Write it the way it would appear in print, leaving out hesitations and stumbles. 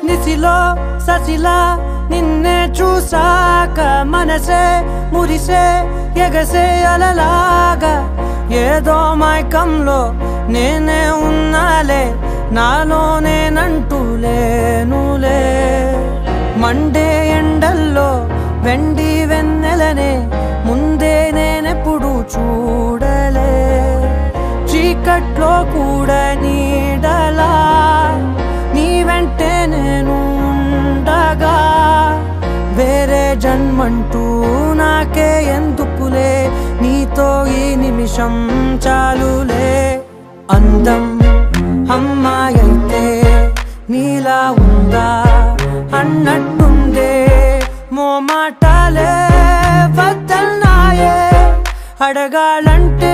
నిసిలో ససిలా నిన్నే చూసాక మనసే మురిసే ఎగసే అలలాగా ఏదో మైకంలో నేనే ఉన్నాలే నాలోనేనంటూ లేనులే మండే ఎండల్లో వెండి వెన్నెలనే ముందే నేనెప్పుడు చూడలే చీకట్లో కూడా నీడలా నీ వెంటే నేను ఉండగా వేరే జన్మంటూ నాకే ఎందుకులే నీతో ఈ నిమిషం చాలులే అందం అమ్మాయైతే నీలా ఉందా అన్నట్టుందే మోమాటాలే వద్దన్నాయే అడగాలంటే